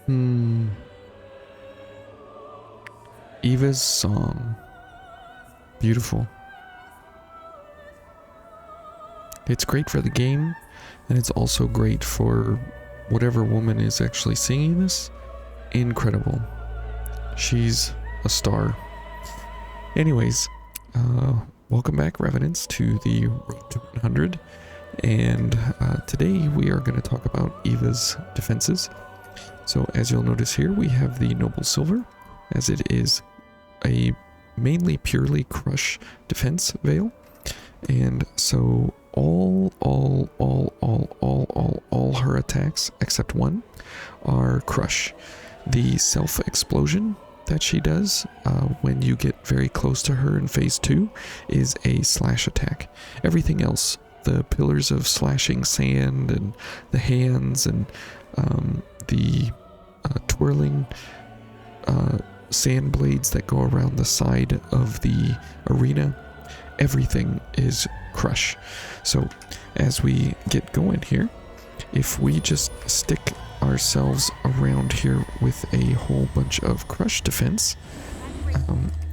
Hmm. Eva's song. Beautiful. It's great for the game, and it's also great for whatever woman is actually singing this. Incredible. She's a star. Anyways, welcome back, Revenants, to the Road to 100. And today we are going to talk about Eva's defenses. So as you'll notice here, we have the Noble Silver, as it is a mainly purely crush defense veil. And so all her attacks, except one, are crush. The self-explosion that she does when you get very close to her in phase 2 is a slash attack. Everything else, the pillars of slashing sand and the hands and the twirling sand blades that go around the side of the arena, everything is crush. So as we get going here, if we just stick ourselves around here with a whole bunch of crush defense,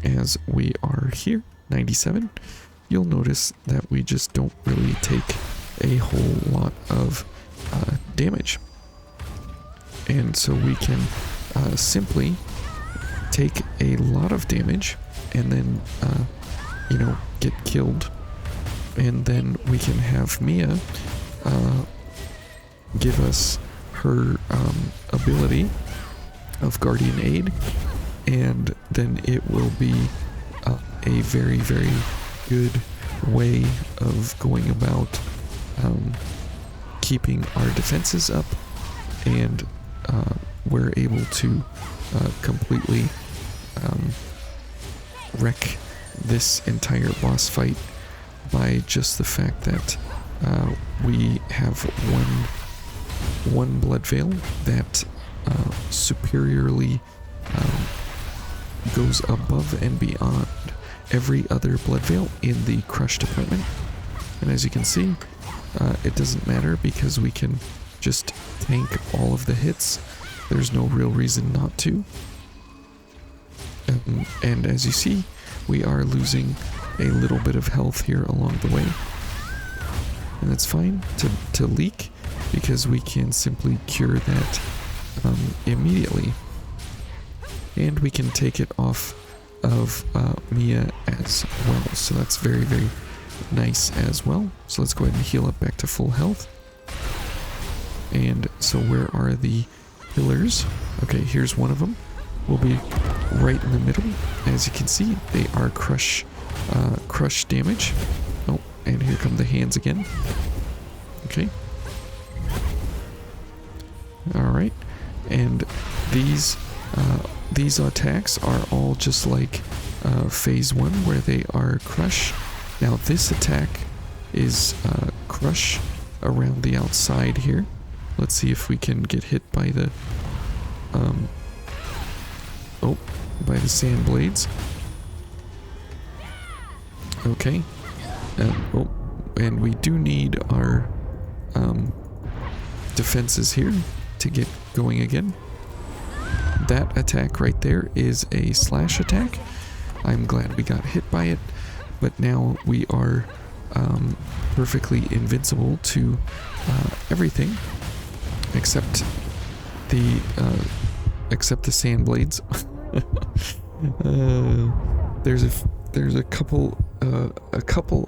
as we are here, 97, you'll notice that we just don't really take a whole lot of damage. And so we can simply take a lot of damage and then, get killed. And then we can have Mia give us her ability of Guardian Aid, and then it will be a very, very good way of going about keeping our defenses up, and we're able to completely wreck this entire boss fight by just the fact that we have one blood veil that superiorly goes above and beyond every other blood veil in the crush department. And as you can see, it doesn't matter because we can just tank all of the hits. There's no real reason not to. And as you see, we are losing a little bit of health here along the way. And that's fine to leak, because we can simply cure that immediately. And we can take it off of Mia as well. So that's very, very nice as well. So let's go ahead and heal up back to full health. And so where are the pillars? Okay, here's one of them. We'll be right in the middle. As you can see, they are crush damage. Oh, and here come the hands again. Okay. Alright. And these attacks are all just like phase 1, where they are crush. Now this attack is crush around the outside here. Let's see if we can get hit by the by the sand blades. Okay. And we do need our defenses here to get going again. That attack right there is a slash attack. I'm glad we got hit by it, but now we are perfectly invincible to everything except the sand blades. There's a couple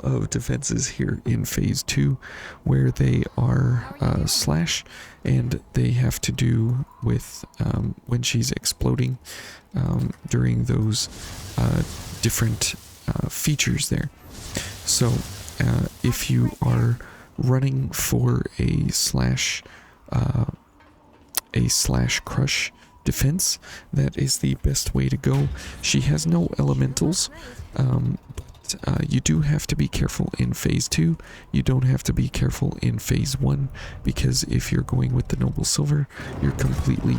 of defenses here in phase 2 where they are slash, and they have to do with when she's exploding during those different features there. So if you are running for a slash crush defense, that is the best way to go. She has no elementals, but you do have to be careful in phase 2. You don't have to be careful in phase 1, because if you're going with the Noble Silver, you're completely,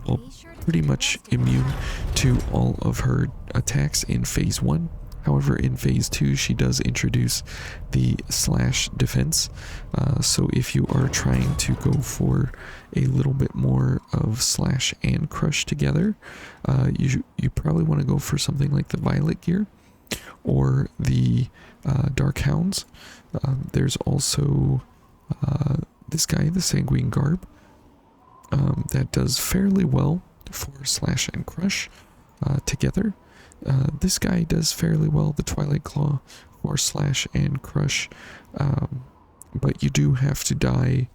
well, pretty much immune to all of her attacks in phase 1. However, in phase 2, she does introduce the slash defense. So if you are trying to go for a little bit more of slash and crush together, you probably want to go for something like the violet gear or the dark hounds. There's also this guy, the sanguine garb, that does fairly well for slash and crush together. This guy does fairly well, the Twilight Claw, for slash and crush, but you do have to die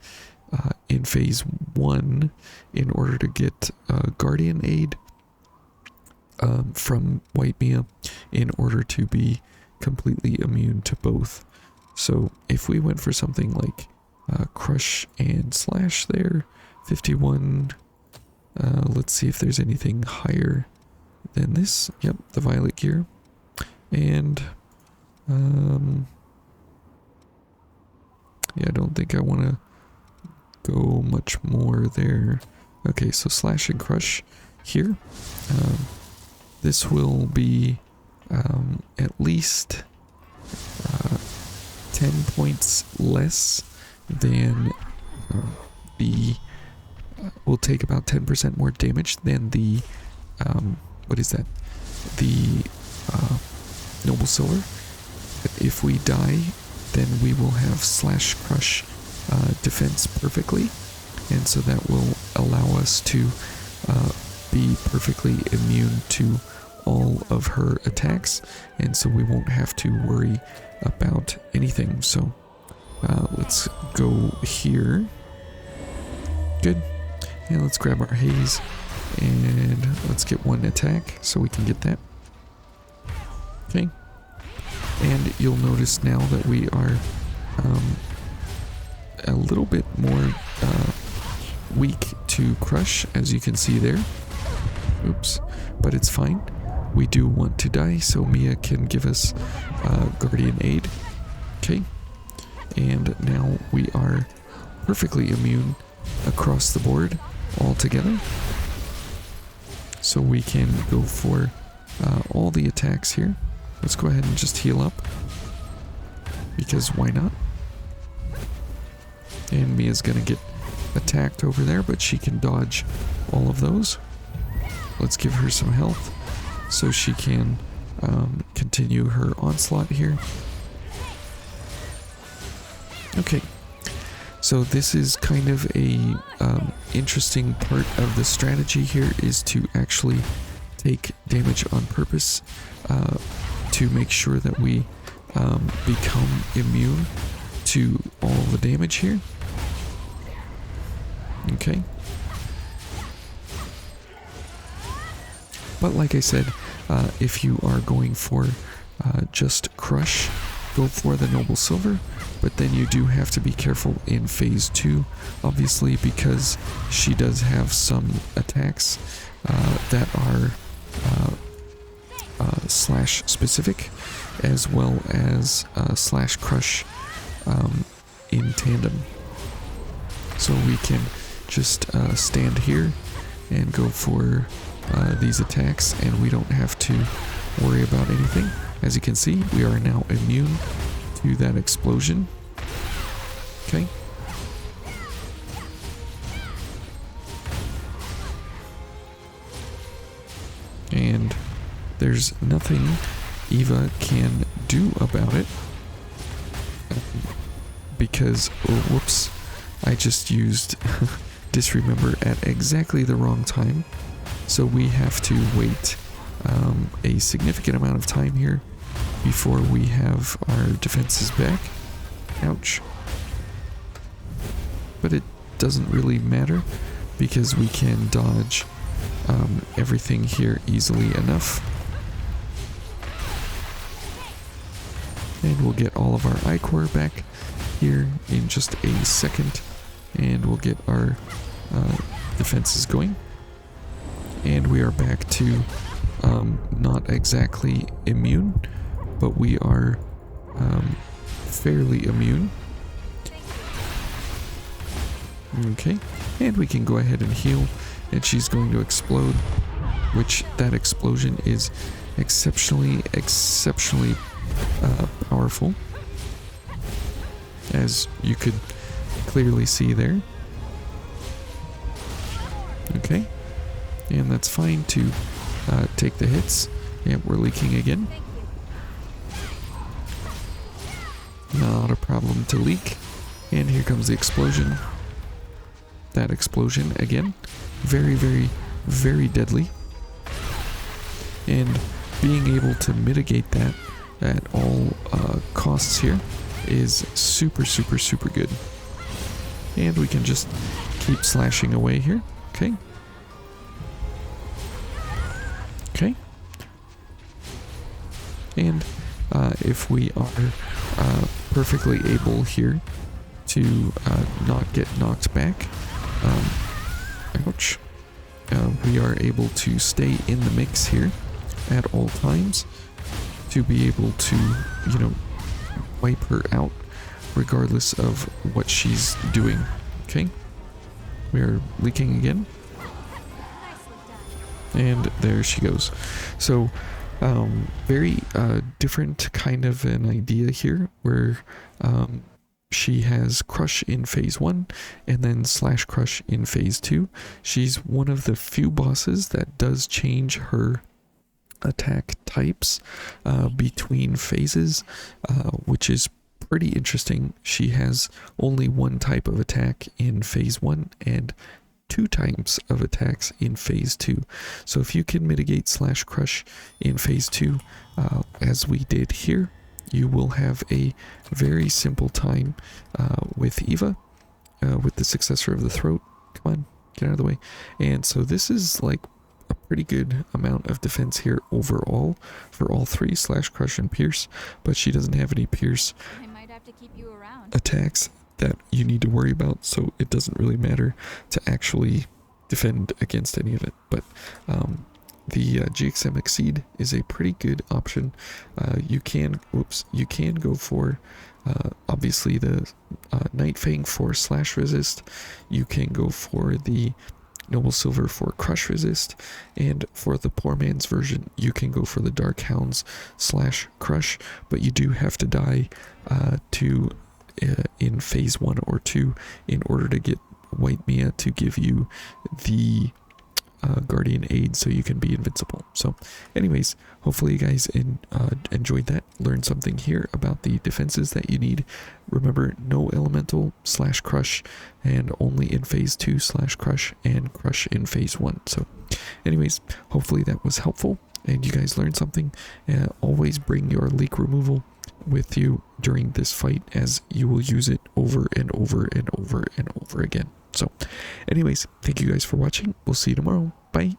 in phase 1 in order to get Guardian Aid from White Mia in order to be completely immune to both. So if we went for something like crush and slash there, 51, let's see if there's anything higher than this. Yep, the violet gear. And yeah, I don't think I want to go much more there. Okay, so slash and crush here. This will be at least 10 points less than the will take about 10% more damage than the what is that? The Noble Silver. If we die, then we will have slash crush defense perfectly, and so that will allow us to be perfectly immune to all of her attacks, and so we won't have to worry about anything. So let's go here. Good. And let's grab our haze and let's get one attack so we can get that. Okay. And you'll notice now that we are a little bit more weak to crush, as you can see there. Oops. But it's fine. We do want to die, so Mia can give us Guardian Aid. Okay. And now we are perfectly immune across the board altogether. So we can go for all the attacks here. Let's go ahead and just heal up, because why not? And Mia's gonna get attacked over there, but she can dodge all of those. Let's give her some health so she can continue her onslaught here. Okay, so this is kind of a interesting part of the strategy here, is to actually take damage on purpose to make sure that we become immune to all the damage here. Okay. But like I said, if you are going for just crush, go for the Noble Silver, but then you do have to be careful in phase 2, obviously, because she does have some attacks that are slash specific, as well as slash crush in tandem. So we can just stand here and go for these attacks, and we don't have to worry about anything. As you can see, we are now immune to that explosion. Okay. And there's nothing Eva can do about it, because, oh, whoops, I just used disremember at exactly the wrong time. So we have to wait a significant amount of time here before we have our defenses back. Ouch. But it doesn't really matter, because we can dodge everything here easily enough. And we'll get all of our Ichor back here in just a second, and we'll get our defenses going. And we are back to not exactly immune, but we are fairly immune. Okay, and we can go ahead and heal, and she's going to explode, which that explosion is exceptionally powerful, as you could clearly see there. Okay, and that's fine to take the hits. Yep, we're leaking again. Not a problem to leak. And here comes the explosion. That explosion again. Very, very, very deadly. And being able to mitigate that at all costs here is super, super, super good. And we can just keep slashing away here. Okay. Okay. And if we are perfectly able here to not get knocked back, ouch, we are able to stay in the mix here at all times to be able to, you know, wipe her out regardless of what she's doing. Okay, we're leaking again, and there she goes. So very different kind of an idea here, where she has Crush in phase 1 and then Slash Crush in phase 2. She's one of the few bosses that does change her attack types between phases, which is pretty interesting. She has only one type of attack in phase 1 and 2 types of attacks in phase 2. So if you can mitigate Slash Crush in phase 2, as we did here, you will have a very simple time with Eva, with the successor of the throat. Come on, get out of the way. And so this is like a pretty good amount of defense here overall for all 3, Slash, Crush, and Pierce, but she doesn't have any Pierce To keep you around. attacks that you need to worry about, so it doesn't really matter to actually defend against any of it. But the GXM Exceed is a pretty good option. You can go for obviously the Night Fang for Slash Resist. You can go for the Noble Silver for Crush Resist, and for the poor man's version you can go for the Dark Hounds Slash Crush, but you do have to die in phase 1 or 2 in order to get White Mia to give you the Guardian Aid so you can be invincible. So anyways, hopefully you guys enjoyed that, learned something here about the defenses that you need. Remember, no elemental Slash Crush, and only in phase 2 Slash Crush, and Crush in phase 1. So anyways, hopefully that was helpful and you guys learned something. Always bring your leak removal with you during this fight, as you will use it over and over and over and over again. So anyways, thank you guys for watching. We'll see you tomorrow. Bye.